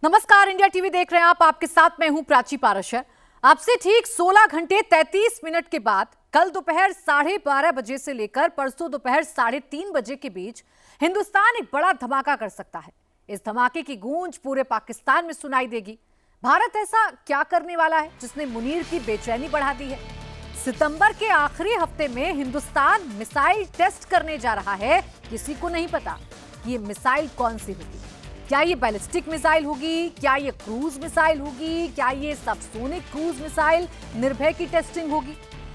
नमस्कार, India TV देख रहे हैं आप। आपके साथ मैं हूं प्राची पारशर। आपसे ठीक 16 घंटे 33 मिनट के बाद कल दोपहर 12:30 बजे से लेकर परसों दोपहर 3:30 बजे के बीच हिंदुस्तान एक बड़ा धमाका कर सकता है। इस धमाके की गूंज पूरे पाकिस्तान में सुनाई देगी। भारत ऐसा क्या करने वाला है जिसने मुनीर की बेचैनी बढ़ा दी है? सितंबर के आखिरी हफ्ते में हिंदुस्तान मिसाइल टेस्ट करने जा रहा है। किसी को नहीं पता कि ये मिसाइल कौन सी होगी। क्या ये बैलिस्टिक मिसाइल होगी, क्या ये क्रूज मिसाइल होगी, क्या ये सबसोनिक क्रूज मिसाइल निर्भय की टेस्टिंग होगी?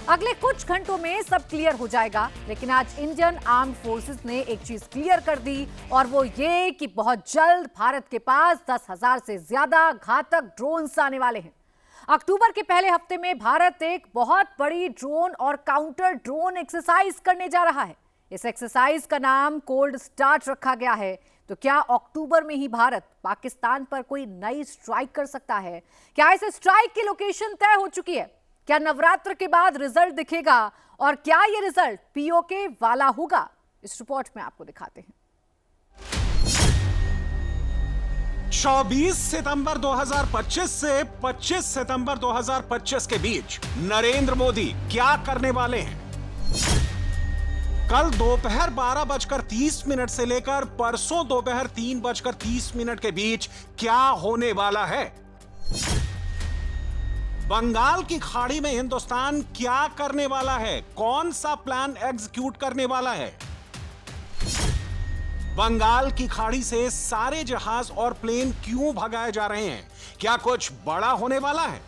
अगले कुछ घंटों में सब क्लियर हो जाएगा। लेकिन आज इंडियन आर्म्ड फोर्सेस ने एक चीज क्लियर कर दी, और वो ये कि बहुत जल्द भारत के पास 10,000 से ज्यादा घातक ड्रोन्स आने वाले हैं। अक्टूबर के पहले हफ्ते में भारत एक बहुत बड़ी ड्रोन और काउंटर ड्रोन एक्सरसाइज करने जा रहा है। इस एक्सरसाइज का नाम कोल्ड स्टार्ट रखा गया है। तो क्या अक्टूबर में ही भारत पाकिस्तान पर कोई नई स्ट्राइक कर सकता है? क्या इस स्ट्राइक की लोकेशन तय हो चुकी है? क्या नवरात्र के बाद रिजल्ट दिखेगा, और क्या यह रिजल्ट पीओके वाला होगा? इस रिपोर्ट में आपको दिखाते हैं। 24 सितंबर 2025 से 25 सितंबर 2025 के बीच नरेंद्र मोदी क्या करने वाले हैं? कल दोपहर 12:30 से लेकर परसों दोपहर 3:30 के बीच क्या होने वाला है? बंगाल की खाड़ी में हिंदुस्तान क्या करने वाला है? कौन सा प्लान एग्जीक्यूट करने वाला है? बंगाल की खाड़ी से सारे जहाज और प्लेन क्यों भगाए जा रहे हैं? क्या कुछ बड़ा होने वाला है?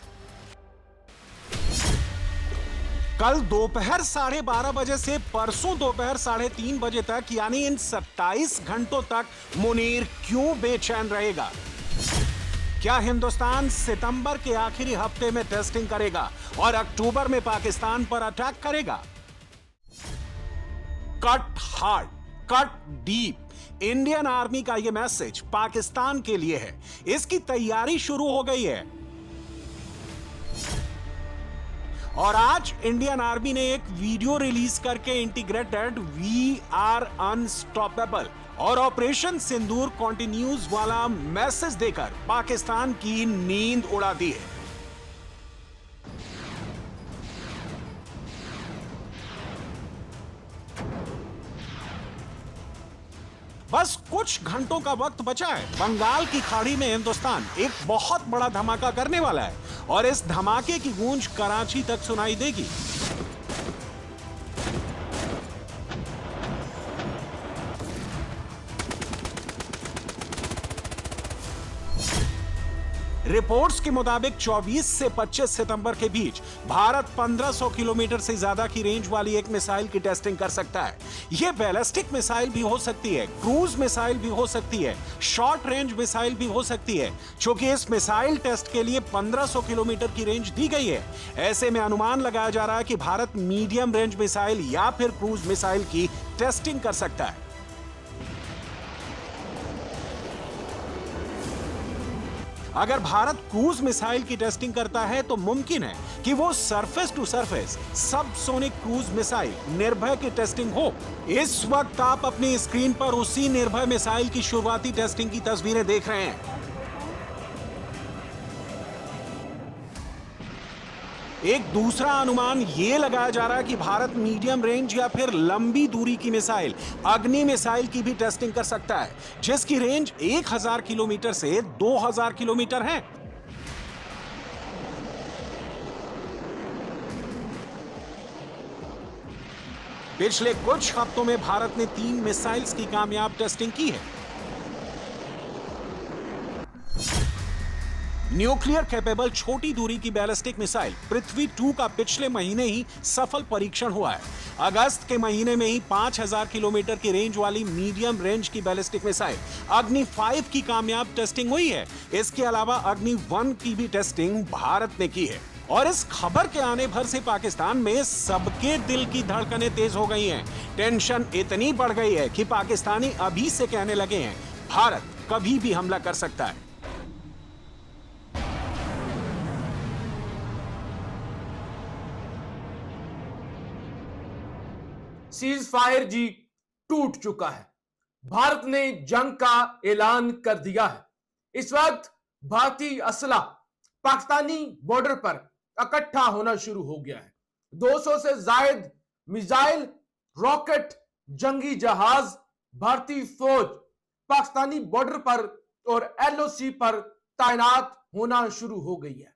कल दोपहर 12:30 बजे से परसों दोपहर 3:30 बजे तक, यानी इन 27 घंटों तक मुनीर क्यों बेचैन रहेगा? क्या हिंदुस्तान सितंबर के आखिरी हफ्ते में टेस्टिंग करेगा और अक्टूबर में पाकिस्तान पर अटैक करेगा? Cut hard, cut deep. Indian army का यह मैसेज पाकिस्तान के लिए है। इसकी तैयारी शुरू हो गई है। और आज इंडियन आर्मी ने एक वीडियो रिलीज करके इंटीग्रेटेड वी आर अनस्टॉपेबल और ऑपरेशन सिंदूर कंटिन्यूज वाला मैसेज देकर पाकिस्तान की नींद उड़ा दी है। बस कुछ घंटों का वक्त बचा है। बंगाल की खाड़ी में हिंदुस्तान एक बहुत बड़ा धमाका करने वाला है, और इस धमाके की गूंज कराची तक सुनाई देगी। रिपोर्ट्स के मुताबिक 24 से 25 सितंबर के बीच भारत 1500 किलोमीटर से ज्यादा की रेंज वाली एक मिसाइल की टेस्टिंग कर सकता है। यह बैलिस्टिक मिसाइल भी हो सकती है, क्रूज मिसाइल भी हो सकती है, शॉर्ट रेंज मिसाइल भी हो सकती है। चूंकि इस मिसाइल टेस्ट के लिए 1500 किलोमीटर की रेंज दी गई है, ऐसे में अनुमान लगाया जा रहा है कि भारत मीडियम रेंज मिसाइल या फिर क्रूज मिसाइल की टेस्टिंग कर सकता है। अगर भारत क्रूज मिसाइल की टेस्टिंग करता है तो मुमकिन है कि वो surface to surface subsonic cruise missile Nirbhay की टेस्टिंग हो। इस वक्त आप अपनी स्क्रीन पर उसी निर्भय मिसाइल की शुरुआती टेस्टिंग की तस्वीरें देख रहे हैं। एक दूसरा अनुमान यह लगाया जा रहा है कि भारत मीडियम रेंज या फिर लंबी दूरी की मिसाइल अग्नि मिसाइल की भी टेस्टिंग कर सकता है, जिसकी रेंज 1000 किलोमीटर से 2000 किलोमीटर है। पिछले कुछ हफ्तों में भारत ने 3 मिसाइल्स की कामयाब टेस्टिंग की है। न्यूक्लियर कैपेबल छोटी दूरी की बैलिस्टिक मिसाइल पृथ्वी 2 का पिछले महीने ही सफल परीक्षण हुआ है। अगस्त के महीने में ही 5000 किलोमीटर की रेंज वाली मीडियम रेंज की बैलिस्टिक मिसाइल अग्नि 5 की कामयाब टेस्टिंग हुई है। इसके अलावा अग्नि 1 की भी टेस्टिंग भारत ने की है। और इस खबर के आने भर से पाकिस्तान में सबके दिल की धड़कनें तेज हो गई हैं। टेंशन इतनी बढ़ गई है कि पाकिस्तानी अभी से कहने लगे हैं, भारत कभी भी हमला कर सकता है। सीज फायर जी टूट चुका है। भारत ने जंग का ऐलान कर दिया है। इस वक्त भारतीय असला पाकिस्तानी बॉर्डर पर इकट्ठा होना शुरू हो गया है। 200 से जायद मिसाइल, रॉकेट, जंगी जहाज, भारतीय फौज पाकिस्तानी बॉर्डर पर और एलओसी पर तैनात होना शुरू हो गई है।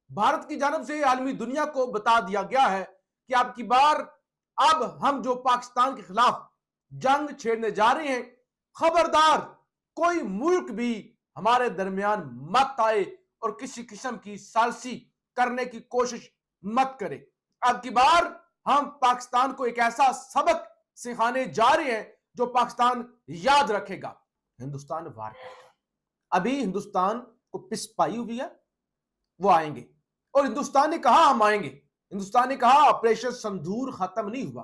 भारत की जानब से आलमी दुनिया को बता दिया गया है कि अब की बार अब हम जो पाकिस्तान के खिलाफ जंग छेड़ने जा रहे हैं, खबरदार कोई मुल्क भी हमारे दरमियान मत आए और किसी किस्म की सालसी करने की कोशिश मत करे। अब की बार हम पाकिस्तान को एक ऐसा सबक सिखाने जा रहे हैं जो पाकिस्तान याद रखेगा। हिंदुस्तान वार करेगा। अभी हिंदुस्तान को पिसपाई हुई है, वो आएंगे और हिंदुस्तान ने कहा हम आएंगे। हिंदुस्तान ने कहा ऑपरेशन सिंदूर खत्म नहीं हुआ,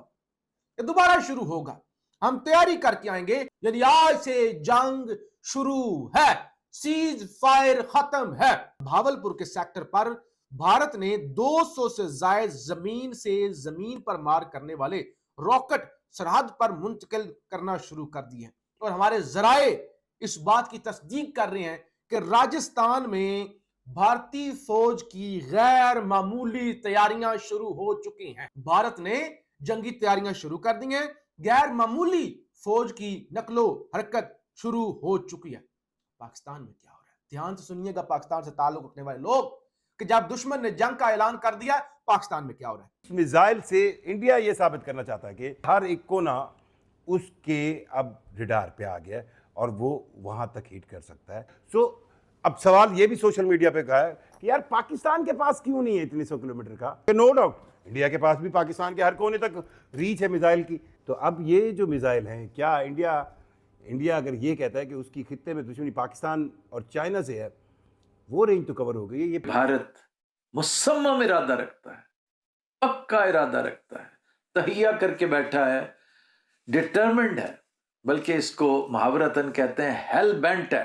ये दोबारा शुरू होगा, हम तैयारी करके आएंगे। यानी आज से जंग शुरू है, सीज फायर खत्म है। भावलपुर के सेक्टर पर भारत ने 200 से जायद जमीन से जमीन पर मार करने वाले रॉकेट सरहद पर मुंतकिल करना शुरू कर दिए और हमारे जराए इस बात की तस्दीक कर रहे हैं कि राजस्थान में भारतीय फौज की गैर मामूली तैयारियां शुरू हो चुकी हैं। भारत ने जंगी तैयारियां शुरू कर दी हैं, गैर मामूली फौज की नकलो हरकत शुरू हो चुकी है। पाकिस्तान में क्या हो रहा है, ध्यान से सुनिएगा पाकिस्तान से ताल्लुक रखने वाले लोग, कि जब दुश्मन ने जंग का ऐलान कर दिया, पाकिस्तान में क्या हो रहा है। मिसाइल से इंडिया ये साबित करना चाहता है कि हर एक कोना उसके अब रडार पे आ गया है और वो वहां तक हिट कर सकता है। सो अब सवाल ये भी सोशल मीडिया पे कहा है कि यार पाकिस्तान के पास क्यों नहीं है इतने 100 किलोमीटर का। नो डाउट इंडिया के पास भी पाकिस्तान के हर कोने तक रीच है मिसाइल की। तो अब ये जो मिसाइल हैं, क्या इंडिया अगर ये कहता है कि उसकी खित्ते में दुश्मनी पाकिस्तान और चाइना से है, वो रेंज तो कवर हो गई है। ये भारत मुसम्मम इरादा रखता है, पक्का इरादा रखता है, तहिया करके बैठा है, डिटरमिन्ड है, बल्कि इसको मुहावरतन कहते हैं हेल बेंट है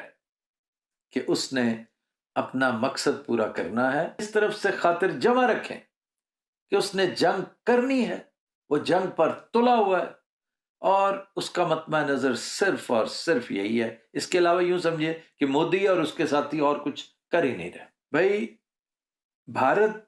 कि उसने अपना मकसद पूरा करना है। इस तरफ से खातिर जमा रखें कि उसने जंग करनी है, वो जंग पर तुला हुआ है और उसका मतमा नजर सिर्फ और सिर्फ यही है। इसके अलावा यूं समझिए कि मोदी और उसके साथी और कुछ कर ही नहीं रहे। भाई, भारत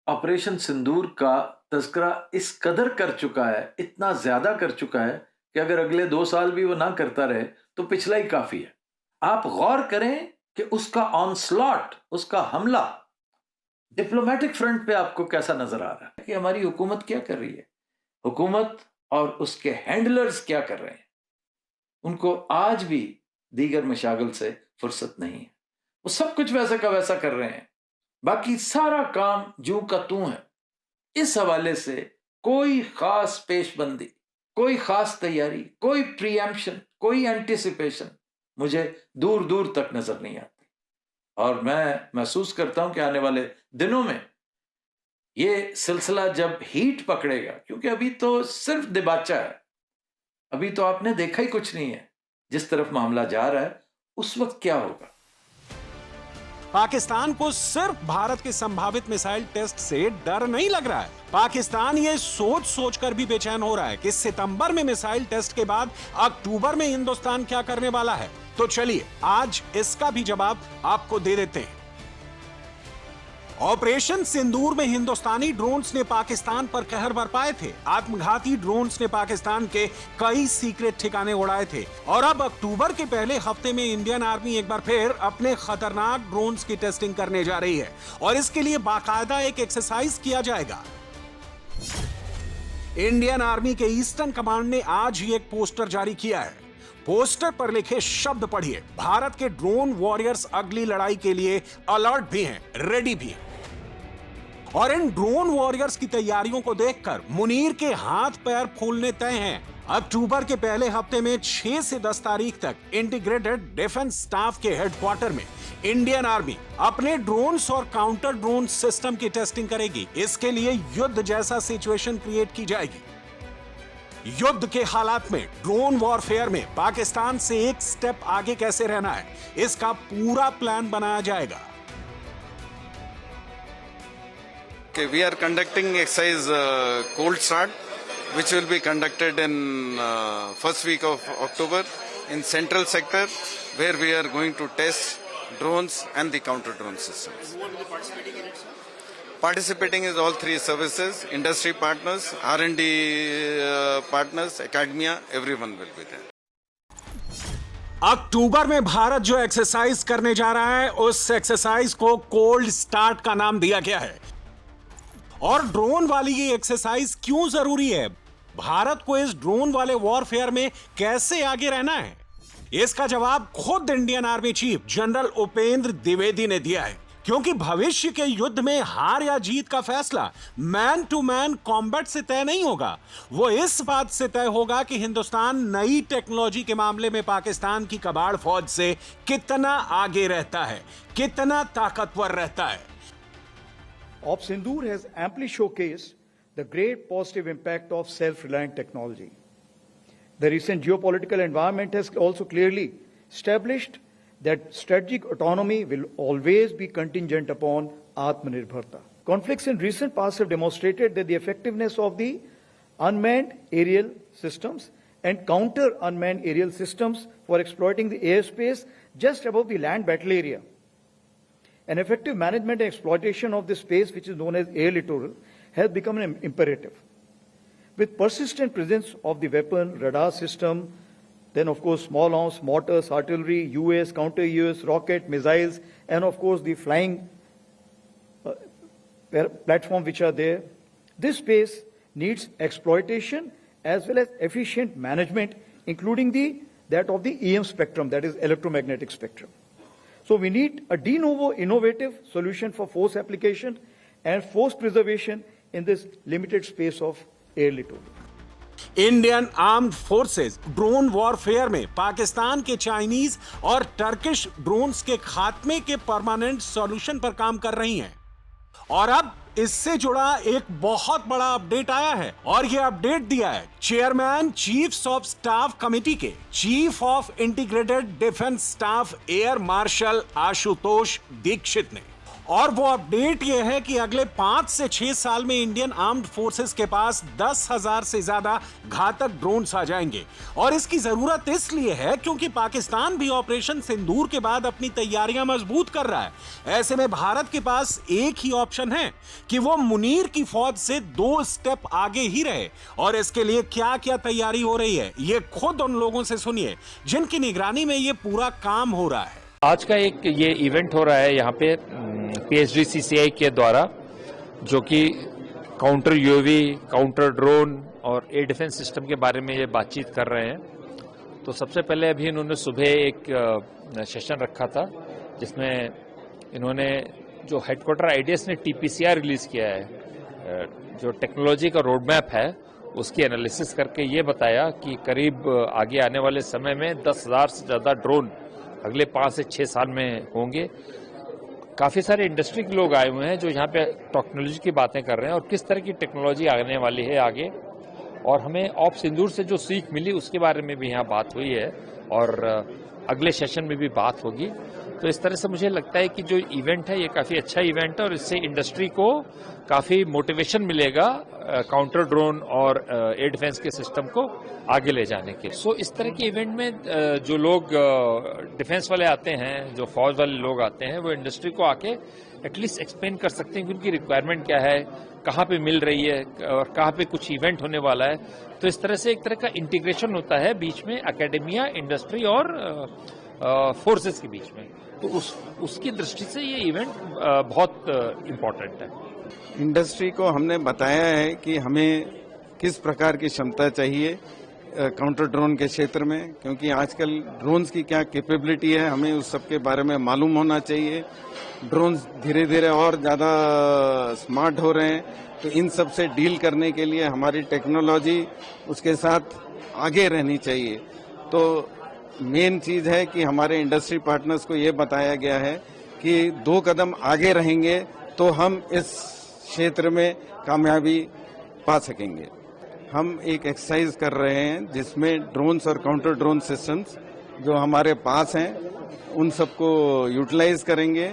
ऑपरेशन सिंदूर का तज़किरा इस कदर कर चुका है, इतना ज्यादा कर चुका है कि अगर अगले 2 साल भी वो ना करता रहे तो पिछला ही काफी है। आप गौर करें कि उसका ऑनस्लॉट, उसका हमला डिप्लोमेटिक फ्रंट पे आपको कैसा नजर आ रहा है कि हमारी हुकूमत क्या कर रही है, हुकूमत और उसके हैंडलर्स क्या कर रहे हैं। उनको आज भी दीगर मशागल से फुर्सत नहीं है, वो सब कुछ वैसा का वैसा कर रहे हैं, बाकी सारा काम जूं का तूं है। इस हवाले से कोई खास पेशबंदी, कोई खास तैयारी, कोई प्रीएम्पशन, कोई एंटिसिपेशन मुझे दूर दूर तक नजर नहीं आती। और मैं महसूस करता हूं कि आने वाले दिनों में ये सिलसिला जब हीट पकड़ेगा, क्योंकि अभी तो सिर्फ दिबाचा है, अभी तो आपने देखा ही कुछ नहीं है, जिस तरफ मामला जा रहा है उस वक्त क्या होगा। पाकिस्तान को सिर्फ भारत के संभावित मिसाइल टेस्ट से डर नहीं लग रहा है। पाकिस्तान ये सोच कर भी बेचैन हो रहा है कि सितंबर में मिसाइल टेस्ट के बाद अक्टूबर में हिंदुस्तान क्या करने वाला है। तो चलिए आज इसका भी जवाब आपको दे देते हैं। ऑपरेशन सिंदूर में हिंदुस्तानी ड्रोन्स ने पाकिस्तान पर कहर बरपाए थे। आत्मघाती ड्रोन्स ने पाकिस्तान के कई सीक्रेट ठिकाने उड़ाए थे और अब अक्टूबर के पहले हफ्ते में इंडियन आर्मी एक बार फिर अपने खतरनाक ड्रोन्स की टेस्टिंग करने जा रही है और इसके लिए बाकायदा एक एक्सरसाइज किया जाएगा। इंडियन आर्मी के ईस्टर्न कमांड ने आज ही एक पोस्टर जारी किया है। पोस्टर पर लिखे शब्द पढ़िए, भारत के ड्रोन वॉरियर्स अगली लड़ाई के लिए अलर्ट भी हैं, रेडी भी हैं। और इन ड्रोन वॉरियर्स की तैयारियों को देखकर मुनीर के हाथ पैर फूलने तय हैं। अक्टूबर के पहले हफ्ते में 6 से 10 तारीख तक इंटीग्रेटेड डिफेंस स्टाफ के हेडक्वार्टर में इंडियन आर्मी अपने ड्रोन्स और काउंटर ड्रोन सिस्टम की टेस्टिंग करेगी। इसके लिए युद्ध जैसा सिचुएशन क्रिएट की जाएगी। युद्ध के हालात में ड्रोन वॉरफेयर में पाकिस्तान से एक स्टेप आगे कैसे रहना है, इसका पूरा प्लान बनाया जाएगा। Okay, we are conducting exercise cold start, which will be conducted in first week of October in central sector, where we are going to test drones and the counter drone systems. Participating is all three services, industry partners, R&D partners, academia, everyone will be there. अक्टूबर में भारत जो exercise करने जा रहा है उस exercise को cold start का नाम दिया गया है। और ड्रोन वाली ये एक्सरसाइज क्यों जरूरी है, भारत को इस ड्रोन वाले वॉरफेयर में कैसे आगे रहना है, इसका जवाब खुद Indian army chief general Upendra Dwivedi ने दिया है। क्योंकि भविष्य के युद्ध में हार या जीत का फैसला मैन टू मैन कॉम्बैट से तय नहीं होगा, वो इस बात से तय होगा कि हिंदुस्तान नई टेक्नोलॉजी के मामले में पाकिस्तान की कबाड़ फौज से कितना आगे रहता है, कितना ताकतवर रहता है। Op Sindoor has amply showcased the great positive impact of self-reliant technology. The recent geopolitical environment has also clearly established that strategic autonomy will always be contingent upon Atmanirbharta. Conflicts in recent past have demonstrated that the effectiveness of the unmanned aerial systems and counter-unmanned aerial systems for exploiting the airspace just above the land battle area. An effective management and exploitation of this space, which is known as air littoral, has become an imperative. With persistent presence of the weapon, radar system, then of course small arms, mortars, artillery, US, counter-US, rocket, missiles, and of course the flying platform which are there, this space needs exploitation as well as efficient management, including that of the EM spectrum, that is electromagnetic spectrum. So we need a de novo innovative solution for force application and force preservation in this limited space of air littoral. Indian armed forces drone warfare में पाकिस्तान के Chinese और Turkish drones के खात्मे के permanent solution पर काम कर रही हैं। और अब इससे जुड़ा एक बहुत बड़ा अपडेट आया है और यह अपडेट दिया है chairman chiefs of staff committee के chief of integrated defence staff air marshal Ashutosh Dikshit ने। और वो अपडेट यह है कि अगले 5 से 6 साल में इंडियन आर्म्ड फोर्सेस के पास 10,000 से ज्यादा घातक ड्रोन्स आ जाएंगे। और इसकी जरूरत इसलिए है क्योंकि पाकिस्तान भी ऑपरेशन सिंदूर के बाद अपनी तैयारियां मजबूत कर रहा है। ऐसे में भारत के पास एक ही ऑप्शन है कि वो मुनीर की फौज से 2 स्टेप आगे ही रहे। और इसके लिए क्या क्या तैयारी हो रही है, ये खुद उन लोगों से सुनिए जिनकी निगरानी में ये पूरा काम हो रहा है। आज का एक ये इवेंट हो रहा है यहाँ पे PSDCCI के द्वारा, जो कि काउंटर यूएवी, काउंटर ड्रोन और एयर डिफेंस सिस्टम के बारे में ये बातचीत कर रहे हैं। तो सबसे पहले अभी इन्होंने सुबह एक सेशन रखा था जिसमें इन्होंने जो हेडक्वार्टर IDS ने TPCR रिलीज किया है, जो टेक्नोलॉजी का रोड मैप है, उसकी एनालिसिस करके ये बताया कि करीब आगे आने वाले समय में 10,000 से ज़्यादा ड्रोन अगले 5 से 6 साल में होंगे। काफ़ी सारे इंडस्ट्री के लोग आए हुए हैं जो यहाँ पे टेक्नोलॉजी की बातें कर रहे हैं और किस तरह की टेक्नोलॉजी आने वाली है आगे। और हमें ऑप सिंदूर से जो सीख मिली उसके बारे में भी यहाँ बात हुई है और अगले सेशन में भी बात होगी। तो इस तरह से मुझे लगता है कि जो इवेंट है ये काफ़ी अच्छा इवेंट है और इससे इंडस्ट्री को काफ़ी मोटिवेशन मिलेगा काउंटर ड्रोन और एयर डिफेंस के सिस्टम को आगे ले जाने के। सो इस तरह के इवेंट में जो लोग डिफेंस वाले आते हैं, जो फौज वाले लोग आते हैं, वो इंडस्ट्री को आके एटलीस्ट एक्सप्लेन कर सकते हैं कि उनकी रिक्वायरमेंट क्या है, कहाँ पे मिल रही है और कहाँ पे कुछ इवेंट होने वाला है। तो इस तरह से एक तरह का इंटीग्रेशन होता है बीच में एकेडमिया, इंडस्ट्री और फोर्सेस के बीच में। तो उसकी दृष्टि से ये इवेंट बहुत इम्पोर्टेंट है। इंडस्ट्री को हमने बताया है कि हमें किस प्रकार की क्षमता चाहिए काउंटर ड्रोन के क्षेत्र में, क्योंकि आजकल ड्रोन्स की क्या कैपेबिलिटी है हमें उस सब के बारे में मालूम होना चाहिए। ड्रोन्स धीरे धीरे और ज़्यादा स्मार्ट हो रहे हैं, तो इन सब से डील करने के लिए हमारी टेक्नोलॉजी उसके साथ आगे रहनी चाहिए। तो मेन चीज़ है कि हमारे इंडस्ट्री पार्टनर्स को ये बताया गया है कि 2 कदम आगे रहेंगे तो हम इस क्षेत्र में कामयाबी पा सकेंगे। हम एक एक्सरसाइज कर रहे हैं जिसमें ड्रोन्स और काउंटर ड्रोन सिस्टम्स जो हमारे पास हैं उन सबको यूटिलाइज करेंगे।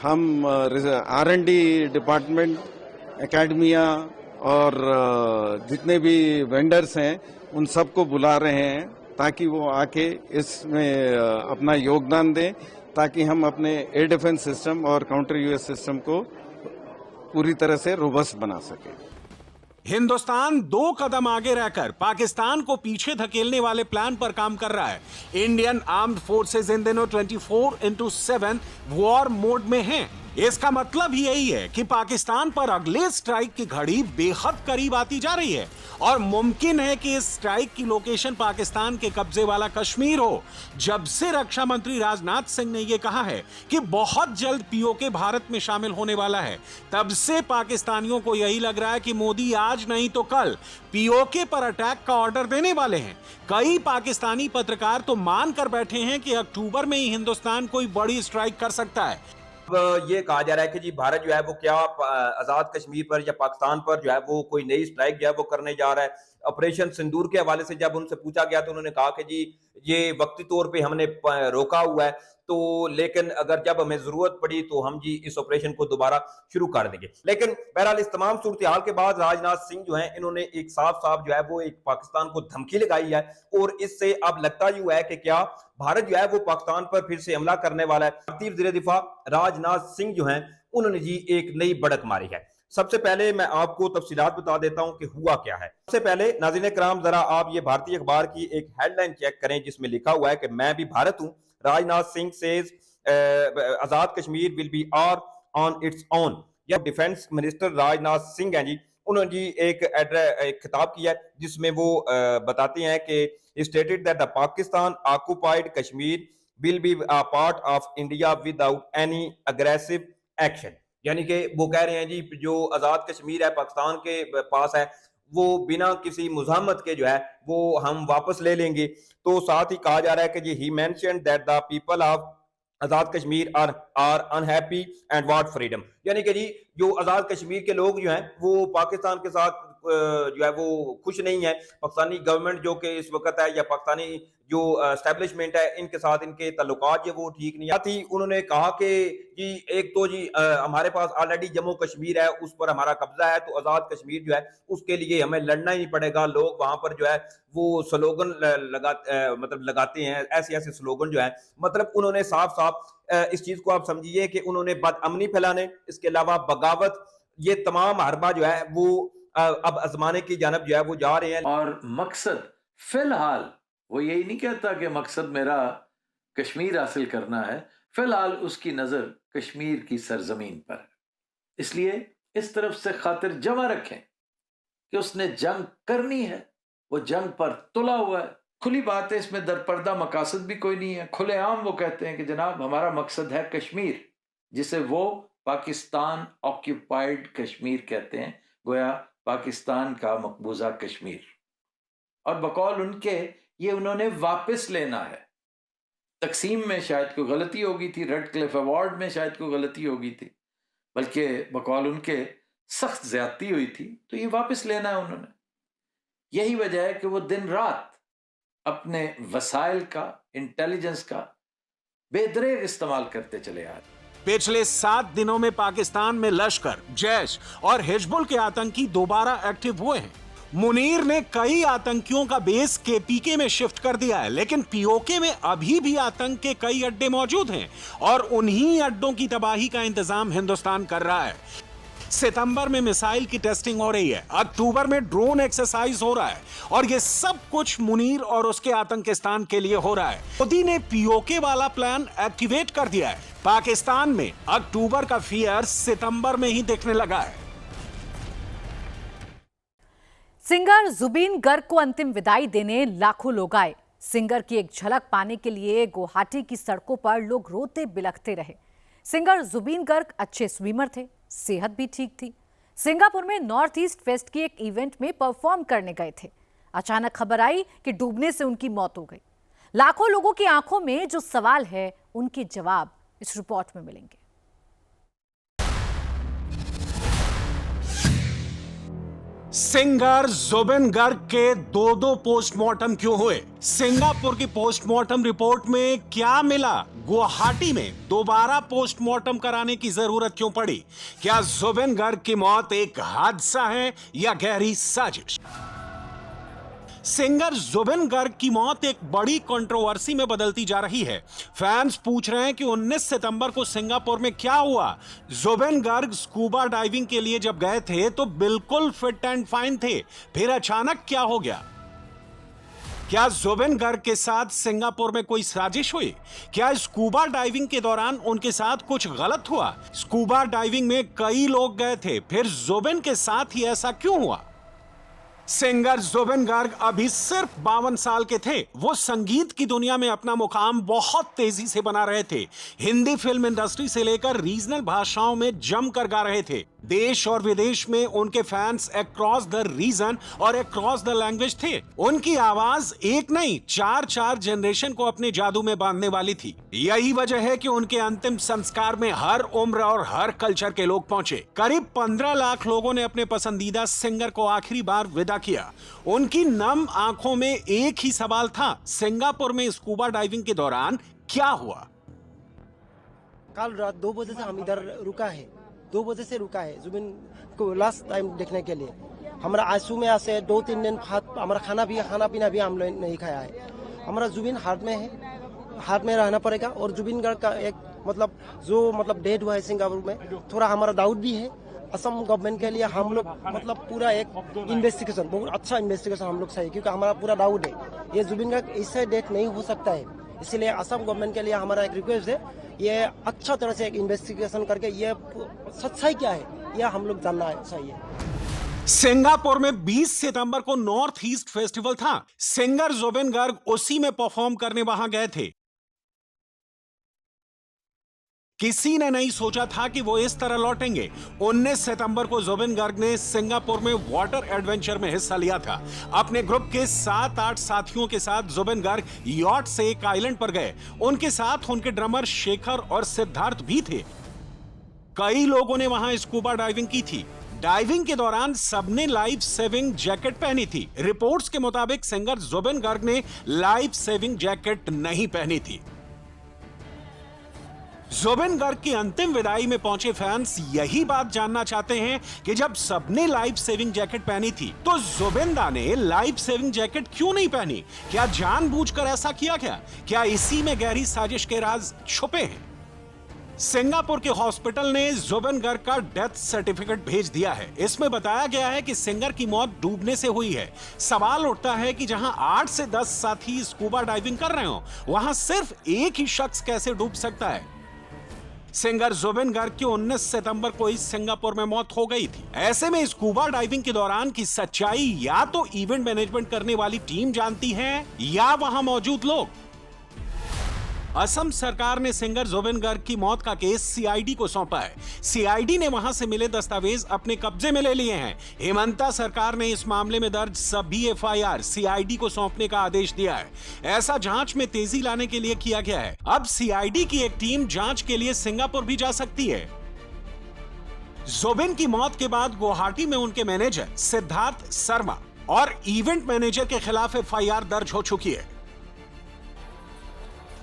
हम R&D डिपार्टमेंट, एकेडमिया और जितने भी वेंडर्स हैं उन सबको बुला रहे हैं ताकि वो आके इसमें अपना योगदान दें, ताकि हम अपने एयर डिफेंस सिस्टम और काउंटर यूएस सिस्टम को पूरी तरह से रोबस्ट बना सके। हिंदुस्तान 2 कदम आगे रहकर पाकिस्तान को पीछे धकेलने वाले प्लान पर काम कर रहा है। इंडियन आर्म्ड फोर्सेस इन दिनों 24/7 वॉर मोड में हैं। इसका मतलब ही यही है कि पाकिस्तान पर अगले स्ट्राइक की घड़ी बेहद करीब आती जा रही है और मुमकिन है कि इस स्ट्राइक की लोकेशन पाकिस्तान के कब्जे वाला कश्मीर हो। जब से रक्षा मंत्री राजनाथ सिंह ने यह कहा है कि बहुत जल्द पीओके भारत में शामिल होने वाला है, तब से पाकिस्तानियों को यही लग रहा है कि मोदी आज नहीं तो कल पीओके पर अटैक का ऑर्डर देने वाले हैं। कई पाकिस्तानी पत्रकार तो मान कर बैठे हैं कि अक्टूबर में ही हिंदुस्तान कोई बड़ी स्ट्राइक कर सकता है। अब ये कहा जा रहा है कि जी भारत जो है वो क्या आजाद कश्मीर पर या पाकिस्तान पर जो है वो कोई नई स्ट्राइक जो है वो करने जा रहा है। ऑपरेशन सिंदूर के हवाले से जब उनसे पूछा गया तो उन्होंने कहा कि जी ये वक्ती तौर पे हमने रोका हुआ है, तो लेकिन अगर जब हमें जरूरत पड़ी तो हम जी इस ऑपरेशन को दोबारा शुरू कर देंगे। लेकिन बहरहाल इस तमाम सूरत हाल के बाद राजनाथ सिंह जो है इन्होंने एक साफ साफ जो है वो एक पाकिस्तान को धमकी लगाई है और इससे अब लगता ही हुआ है कि क्या भारत जो है वो पाकिस्तान पर फिर से हमला करने वाला है। भारतीय वज़ीर दिफा राजनाथ सिंह जो है उन्होंने जी एक नई बढ़त मारी है। सबसे पहले मैं आपको तफसीलात बता देता हूं कि हुआ क्या है। सबसे पहले नाज़रीन कराम जरा आप ये भारतीय अखबार की एक हेडलाइन चेक करें जिसमें लिखा हुआ है कि मैं भी भारत हूं। Rajnath Singh says Azad Kashmir will be our on its own. या डिफेंस मिनिस्टर राजनाथ सिंह हैं जी, उन्होंने जी एक खिताब किया है जिसमें वो बताते हैं कि stated that the Pakistan occupied Kashmir will be a part of India without any aggressive action. यानी कि वो कह रहे हैं जी जो आजाद कश्मीर है पाकिस्तान के पास है वो बिना किसी मुज़ाहमत के जो है वो हम वापस ले लेंगे। तो साथ ही कहा जा रहा है कि जी he mentioned that the people of Azad Kashmir are unhappy and want freedom. यानी कि जी जो आजाद कश्मीर के लोग जो हैं वो पाकिस्तान के साथ जो है वो खुश नहीं है। पाकिस्तानी गवर्नमेंट जो कि इस वक्त है या पाकिस्तानी जो एस्टेब्लिशमेंट है इनके साथ इनके ताल्लुकात जो वो ठीक नहीं आती। उन्होंने कहा कि जी एक तो जी हमारे पास ऑलरेडी जम्मू कश्मीर है उस पर हमारा कब्जा है, तो आजाद कश्मीर जो है उसके लिए हमें लड़ना ही नहीं पड़ेगा। लोग वहां पर जो है वो स्लोगन लगाते हैं, ऐसे ऐसे स्लोगन जो है मतलब उन्होंने साफ साफ इस चीज को आप समझिए कि उन्होंने बदअमनी फैलाने, इसके अलावा बगावत, ये तमाम हरबा जो है वो अब आजमाने की जानब जो है वो जा रहे हैं। और मकसद फिलहाल वो यही नहीं कहता कि मकसद मेरा कश्मीर हासिल करना है, फिलहाल उसकी नजर कश्मीर की सरजमीन पर है। इसलिए इस तरफ से खातिर जमा रखें कि उसने जंग करनी है, वो जंग पर तुला हुआ है। खुली बात है, इसमें दरपर्दा मकासद भी कोई नहीं है। खुलेआम वो कहते हैं कि जनाब हमारा मकसद है कश्मीर, जिसे वो पाकिस्तान ऑक्यूपाइड कश्मीर कहते हैं, गोया पाकिस्तान का मकबूजा कश्मीर। और बकौल उनके ये उन्होंने वापस लेना है। तकसीम में शायद कोई गलती होगी थी, रेड क्लिफ अवार्ड में शायद कोई गलती होगी थी, बल्कि बकौल उनके सख्त ज्यादती हुई थी, तो ये वापस लेना है उन्होंने। यही वजह है कि वो दिन रात अपने वसाइल का, इंटेलिजेंस का बेदरेग इस्तेमाल करते चले आ रहे। पिछले 7 दिनों में पाकिस्तान में लश्कर, जैश और हिजबुल के आतंकी दोबारा एक्टिव हुए हैं। मुनीर ने कई आतंकियों का बेस केपीके में शिफ्ट कर दिया है, लेकिन पीओके में अभी भी आतंक के कई अड्डे मौजूद हैं और उन्हीं अड्डों की तबाही का इंतजाम हिंदुस्तान कर रहा है। सितंबर में मिसाइल की टेस्टिंग हो रही है, अक्टूबर में ड्रोन एक्सरसाइज हो रहा है और ये सब कुछ मुनीर और उसके आतंकिस्तान के लिए हो रहा है। मोदी ने पीओके वाला प्लान एक्टिवेट कर दिया है। पाकिस्तान में अक्टूबर का फियर सितंबर में ही दिखने लगा है। सिंगर जुबीन गर्ग को अंतिम विदाई देने लाखों लोग आए। सिंगर की एक झलक पाने के लिए गुवाहाटी की सड़कों पर लोग रोते बिलखते रहे। सिंगर जुबीन गर्ग अच्छे स्विमर थे, सेहत भी ठीक थी। सिंगापुर में नॉर्थ ईस्ट फेस्ट की एक इवेंट में परफॉर्म करने गए थे। अचानक खबर आई कि डूबने से उनकी मौत हो गई। लाखों लोगों की आंखों में जो सवाल है उनके जवाब इस रिपोर्ट में मिलेंगे। सिंगर जुबिन गर्ग के 2 पोस्टमार्टम क्यों हुए? सिंगापुर की पोस्टमार्टम रिपोर्ट में क्या मिला? गुवाहाटी में दोबारा पोस्टमार्टम कराने की जरूरत क्यों पड़ी? क्या जुबिन गर्ग की मौत एक हादसा है या गहरी साजिश? सिंगर जुबिन गर्ग की मौत एक बड़ी कंट्रोवर्सी में बदलती जा रही है। फैंस पूछ रहे हैं कि 19 सितंबर को सिंगापुर में क्या हुआ। जुबिन गर्ग स्कूबा डाइविंग के लिए जब गए थे तो बिल्कुल फिट एंड फाइन थे, फिर अचानक क्या हो गया? क्या जुबिन गर्ग के साथ सिंगापुर में कोई साजिश हुई? क्या स्कूबा डाइविंग के दौरान उनके साथ कुछ गलत हुआ? स्कूबा डाइविंग में कई लोग गए थे, फिर जुबिन के साथ ही ऐसा क्यों हुआ? सिंगर जुबिन गर्ग अभी सिर्फ 52 साल के थे। वो संगीत की दुनिया में अपना मुकाम बहुत तेजी से बना रहे थे। हिंदी फिल्म इंडस्ट्री से लेकर रीजनल भाषाओं में जमकर गा रहे थे। देश और विदेश में उनके फैंस अक्रॉस द रीजन और अक्रॉस द लैंग्वेज थे। उनकी आवाज एक नहीं 4 जनरेशन को अपने जादू में बांधने वाली थी। यही वजह है कि उनके अंतिम संस्कार में हर उम्र और हर कल्चर के लोग पहुंचे। करीब 15 लाख लोगों ने अपने पसंदीदा सिंगर को आखिरी बार विदा किया। उनकी नम आंखों में एक ही सवाल था, सिंगापुर में स्कूबा डाइविंग के दौरान क्या हुआ? कल रात 2 बजे से हम इधर रुका है, 2 बजे से रुका है जुबिन को लास्ट टाइम देखने के लिए। हमारा आंसू में ऐसे 2-3 दिन हमारा खाना पीना भी हम लोग नहीं खाया है। हमारा जुबिन हार्ट में है, हार्ट में रहना पड़ेगा। और जुबिन गर्ग का एक जो डेड हुआ है सिंगापुर में, थोड़ा हमारा डाउट भी है। असम गवर्नमेंट के लिए हम लोग पूरा एक इन्वेस्टिगेशन, बहुत अच्छा इन्वेस्टिगेशन हम लोग चाहिए, क्योंकि हमारा पूरा डाउट है ये जुबिन गर्ग इससे डेथ नहीं हो सकता है। इसलिए असम गवर्नमेंट के लिए हमारा एक रिक्वेस्ट है, ये अच्छा तरह से एक इन्वेस्टिगेशन करके ये सच्चाई क्या है यह हम लोग जानना चाहिए। सिंगापुर में 20 सितंबर को नॉर्थ ईस्ट फेस्टिवल था। सिंगर जुबिन गर्ग उसी में परफॉर्म करने वहां गए थे। किसी ने नहीं सोचा था कि वो इस तरह लौटेंगे। 19 सितंबर को जुबिन गर्ग ने सिंगापुर में वाटर एडवेंचर में हिस्सा लिया था। अपने ग्रुप के 7-8 साथियों के साथ जुबिन गर्ग यॉट से एक आइलैंड पर गए। उनके साथ उनके ड्रमर शेखर और सिद्धार्थ भी थे। कई लोगों ने वहां स्कूबा डाइविंग की थी। डाइविंग के दौरान सबने लाइफ सेविंग जैकेट पहनी थी। रिपोर्ट्स के मुताबिक सिंगर जुबिन गर्ग ने लाइफ सेविंग जैकेट नहीं पहनी थी। जुबिन गर्ग की अंतिम विदाई में पहुंचे फैंस यही बात जानना चाहते हैं कि जब सबने लाइफ सेविंग जैकेट पहनी थी तो जुबिंदा ने लाइफ सेविंग जैकेट क्यों नहीं पहनी? क्या जानबूझकर ऐसा किया गया? क्या इसी में गहरी साजिश के राज छुपे हैं? सिंगापुर के हॉस्पिटल ने जुबिन गर्ग का डेथ सर्टिफिकेट भेज दिया है। इसमें बताया गया है कि सिंगर की मौत डूबने से हुई है। सवाल उठता है कि जहां 8 से 10 साथी स्कूबा डाइविंग कर रहे हो, वहां सिर्फ एक ही शख्स कैसे डूब सकता है? सिंगर जुबिन गर्ग की 19 सितंबर को इस सिंगापुर में मौत हो गई थी। ऐसे में स्कूबा डाइविंग के दौरान की सच्चाई या तो इवेंट मैनेजमेंट करने वाली टीम जानती है या वहां मौजूद लोग। असम सरकार ने सिंगर जुबिन गर्ग की मौत का केस सीआईडी को सौंपा है। सीआईडी ने वहां से मिले दस्तावेज अपने कब्जे में ले लिए हैं। हेमंता सरकार ने इस मामले में दर्ज सभी एफआईआर सीआईडी को सौंपने का आदेश दिया है। ऐसा जांच में तेजी लाने के लिए किया गया है। अब सीआईडी की एक टीम जांच के लिए सिंगापुर भी जा सकती है। जुबिन की मौत के बाद गुवाहाटी में उनके मैनेजर सिद्धार्थ शर्मा और इवेंट मैनेजर के खिलाफ एफआईआर दर्ज हो चुकी है।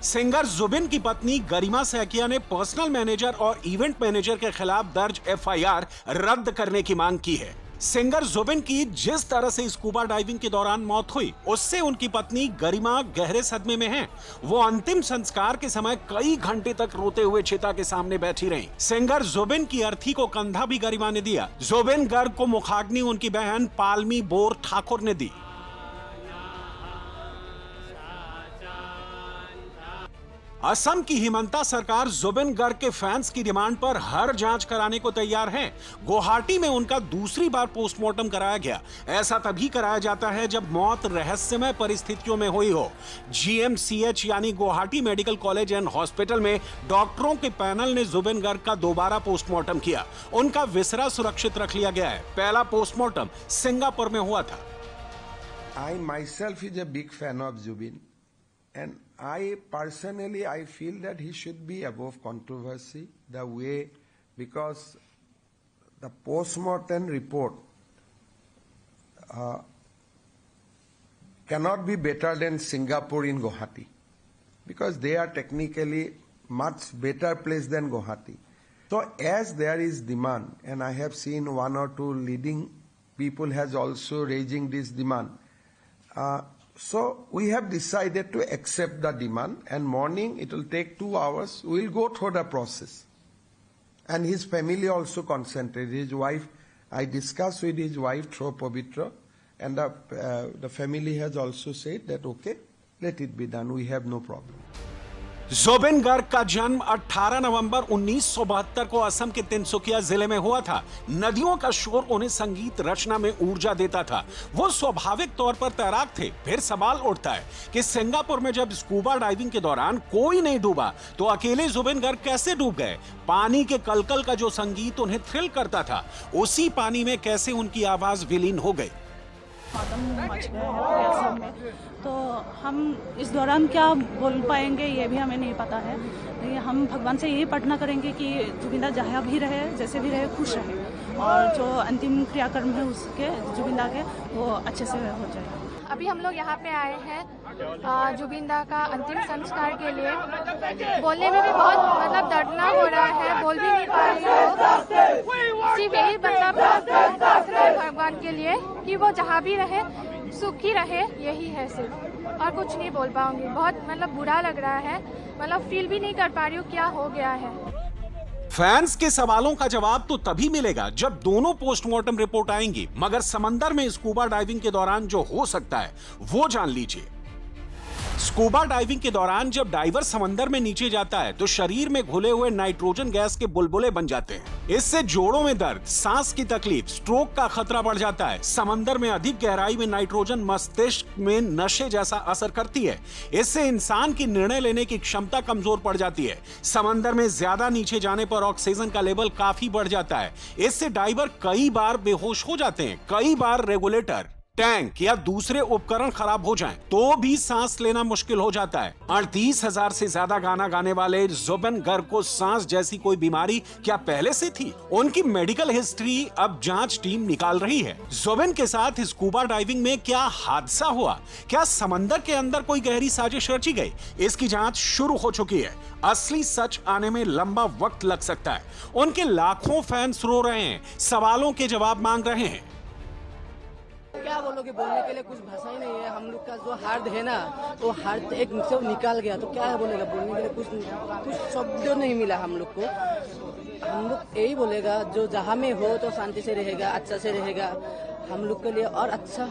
सिंगर जुबिन की पत्नी गरिमा सैकिया ने पर्सनल मैनेजर और इवेंट मैनेजर के खिलाफ दर्ज एफआईआर रद्द करने की मांग की है। सिंगर जुबिन की जिस तरह से स्कूबा डाइविंग के दौरान मौत हुई, उससे उनकी पत्नी गरिमा गहरे सदमे में हैं। वो अंतिम संस्कार के समय कई घंटे तक रोते हुए चिता के सामने बैठी रहीं। सिंगर जुबिन की अर्थी को कंधा भी गरिमा ने दिया। जुबिन गर्ग को मुखाग्नि उनकी बहन पालमी बोर ठाकुर ने दी। असम की हिमंता सरकार जुबिन गर्ग के फैंस की डिमांड पर हर जांच कराने को तैयार है। गुवाहाटी में उनका दूसरी बार पोस्टमार्टम कराया गया। ऐसा तभी कराया जाता है जब मौत रहस्यमय परिस्थितियों में हुई हो। जीएमसीएच यानी Guwahati medical college and hospital में डॉक्टरों के पैनल ने जुबिन गर्ग का दोबारा पोस्टमार्टम किया। उनका विसरा सुरक्षित रख लिया गया है। पहला पोस्टमार्टम सिंगापुर में हुआ था। I myself is a big fan of Zubin, and I personally feel that he should be above controversy. The way, because the post-mortem report cannot be better than Singapore in Guwahati, because they are technically much better place than Guwahati. So as there is demand, and I have seen 1 or 2 leading people has also raising this demand, So we have decided to accept the demand, and morning it will take 2 hours. We'll go through the process. And his family also consented. His wife, I discussed with his wife through Pavitra, and the family has also said that okay, let it be done. We have no problem. Zubin Garg का जन्म 18 नवंबर 1972 को असम के तिनसुकिया जिले में हुआ था। नदियों का शोर उन्हें संगीत रचना में ऊर्जा देता था। वो स्वाभाविक तौर पर तैराक थे। फिर सवाल उठता है कि सिंगापुर में जब स्कूबा डाइविंग के दौरान कोई नहीं डूबा तो अकेले ज़ुबिन गर्ग कैसे डूब गए? पानी के कलकल का जो संगीत उन्हें थ्रिल करता था, उसी पानी में कैसे उनकी आवाज विलीन हो गई? मच गए हैं असम में, तो हम इस दौरान क्या बोल पाएंगे ये भी हमें नहीं पता है। हम भगवान से यही प्रार्थना करेंगे कि जुबिंदा जहाँ भी रहे, जैसे भी रहे, खुश रहे, और जो अंतिम क्रियाक्रम है उसके जुबिंदा के वो अच्छे से हो जाए। अभी हम लोग यहाँ पे आए हैं जुबिंदा का अंतिम संस्कार के लिए। बोलने में भी बहुत मतलब दर्दनाक हो रहा है, बोल भी नहीं पा रही हूँ। सिर्फ यही प्रार्थना है भगवान के लिए कि वो जहाँ भी रहे सुखी रहे, यही है सिर्फ, और कुछ नहीं बोल पाऊंगी। बहुत मतलब बुरा लग रहा है, मतलब फील भी नहीं कर पा रही हूँ क्या हो गया है। फैंस के सवालों का जवाब तो तभी मिलेगा जब दोनों पोस्टमार्टम रिपोर्ट आएंगी, मगर समंदर में स्कूबा डाइविंग के दौरान जो हो सकता है वो जान लीजिए। स्कूबा डाइविंग के दौरान जब डाइवर समंदर में नीचे जाता है तो शरीर में घुले हुए नाइट्रोजन गैस के बुलबुले बन जाते हैं। इससे जोड़ों में दर्द, सांस की तकलीफ, स्ट्रोक का खतरा बढ़ जाता है। समंदर में अधिक गहराई में नाइट्रोजन मस्तिष्क में नशे जैसा असर करती है। इससे इंसान की निर्णय लेने की क्षमता कमजोर पड़ जाती है। समंदर में ज्यादा नीचे जाने पर ऑक्सीजन का लेवल काफी बढ़ जाता है। इससे डाइवर कई बार बेहोश हो जाते हैं। कई बार रेगुलेटर, टैंक या दूसरे उपकरण खराब हो जाएं, तो भी सांस लेना मुश्किल हो जाता है। 38,000 से ज्यादा गाना गाने वाले ज़ुबिन गर्ग को सांस जैसी कोई बीमारी क्या पहले से थी? उनकी मेडिकल हिस्ट्री अब जांच टीम निकाल रही है। ज़ुबिन के साथ स्कूबा डाइविंग में क्या हादसा हुआ? क्या समंदर के अंदर कोई गहरी साजिश रची गई? इसकी जांच शुरू हो चुकी है। असली सच आने में लंबा वक्त लग सकता है। उनके लाखों फैंस रो रहे हैं, सवालों के जवाब मांग रहे हैं। क्या बोलोगे, बोलने के लिए कुछ भाषा ही नहीं है। हम लोग का जो हार्ट है ना, वो हार्ट एक से निकाल गया, तो क्या है बोलेगा, बोलने के लिए कुछ शब्द नहीं मिला हम लोग को। हम लोग यही बोलेगा जो जहाँ में हो तो शांति से रहेगा, अच्छा से रहेगा, हम लोग के लिए और अच्छा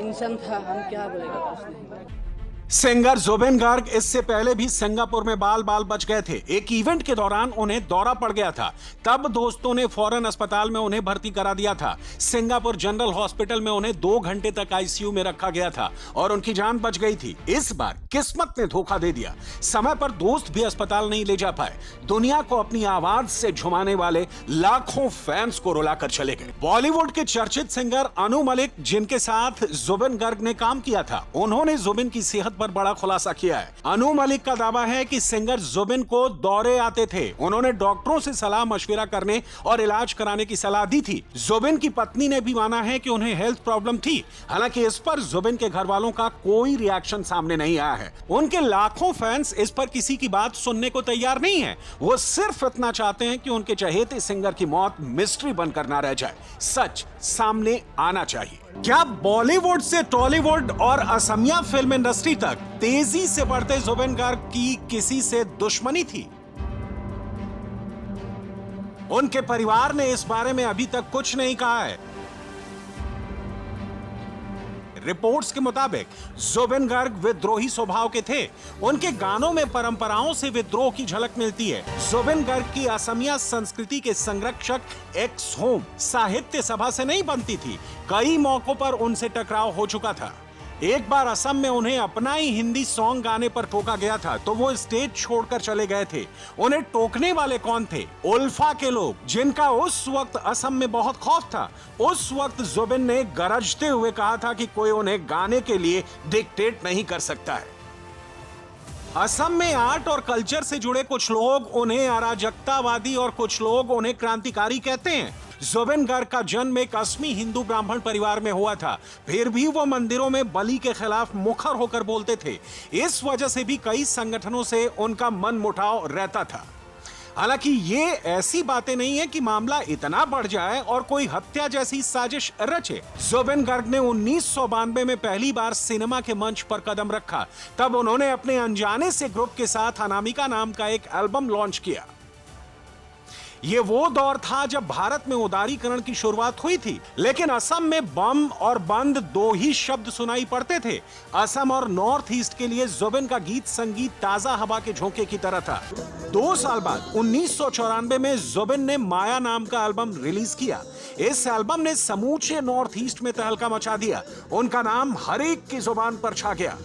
इंसान था। हम क्या बोलेगा, कुछ नहीं। सिंगर ज़ुबिन गर्ग इससे पहले भी सिंगापुर में बाल बच गए थे। एक इवेंट के दौरान उन्हें दौरा पड़ गया था। तब दोस्तों ने फौरन अस्पताल में उन्हें भर्ती करा दिया था। सिंगापुर जनरल हॉस्पिटल में उन्हें 2 घंटे तक आईसीयू में रखा गया था और उनकी जान बच गई थी। इस बार किस्मत ने धोखा दे दिया। समय पर दोस्त भी अस्पताल नहीं ले जा पाए। दुनिया को अपनी आवाज से झुमाने वाले लाखों फैंस को रुलाकर चले गए। बॉलीवुड के चर्चित सिंगर अनु मलिक, जिनके साथ ज़ुबिन गर्ग ने काम किया था, उन्होंने ज़ुबिन की सेहत पर बड़ा खुलासा किया है। अनु मलिक का दावा है कि सिंगर ज़ुबिन को दौरे आते थे। उन्होंने डॉक्टरों से सलाह मशविरा करने और इलाज कराने की सलाह दी थी। ज़ुबिन की पत्नी ने भी माना है कि उन्हें हेल्थ प्रॉब्लम थी। हालांकि इस पर ज़ुबिन के घर वालों का कोई रिएक्शन सामने नहीं आया है। उनके लाखों फैंस इस पर किसी की बात सुनने को तैयार नहीं है। वो सिर्फ इतना चाहते हैं कि उनके चहेते सिंगर की मौत मिस्ट्री बनकर ना रह जाए। सच सामने आना चाहिए। क्या बॉलीवुड से टॉलीवुड और असमिया फिल्म इंडस्ट्री तक तेजी से बढ़ते ज़ुबिन गर्ग की किसी से दुश्मनी थी? उनके परिवार ने इस बारे में अभी तक कुछ नहीं कहा है। रिपोर्ट्स के मुताबिक ज़ुबिन गर्ग विद्रोही स्वभाव के थे। उनके गानों में परंपराओं से विद्रोह की झलक मिलती है। ज़ुबिन गर्ग की असमिया संस्कृति के संरक्षक एक्स होम साहित्य सभा से नहीं बनती थी। कई मौकों पर उनसे टकराव हो चुका था। एक बार असम में उन्हें अपना ही हिंदी सॉन्ग गाने पर टोका गया था तो वो स्टेज छोड़कर चले गए थे। उन्हें टोकने वाले कौन थे? उल्फा के लोग, जिनका उस वक्त असम में बहुत खौफ था। उस वक्त ज़ुबिन ने गरजते हुए कहा था कि कोई उन्हें गाने के लिए डिक्टेट नहीं कर सकता है। असम में आर्ट और कल्चर से जुड़े कुछ लोग उन्हें अराजकतावादी और कुछ लोग उन्हें क्रांतिकारी कहते हैं। ज़ुबिन गर्ग का जन्म एक असमी हिंदू ब्राह्मण परिवार में हुआ था। फिर भी वो मंदिरों में बलि के खिलाफ मुखर होकर बोलते थे। इस वजह से भी कई संगठनों से उनका मनमुटाव रहता था। हालांकि ये ऐसी बातें नहीं है कि मामला इतना बढ़ जाए और कोई हत्या जैसी साजिश रचे। जुबिन गर्ग ने 1992 में पहली बार सिनेमा के मंच पर कदम रखा। तब उन्होंने अपने अनजाने से ग्रुप के साथ अनामिका नाम का एक एल्बम लॉन्च किया। ये वो दौर था जब भारत में उदारीकरण की शुरुआत हुई थी, लेकिन असम में बम और बंद दो ही शब्द सुनाई पड़ते थे। असम और नॉर्थ ईस्ट के लिए जुबिन का गीत संगीत ताजा हवा के झोंके की तरह था। 2 साल बाद 1994 में जुबिन ने माया नाम का एल्बम रिलीज किया। इस एल्बम ने समूचे नॉर्थ ईस्ट में तहलका मचा दिया। उनका नाम हर एक की जुबान पर छा गया।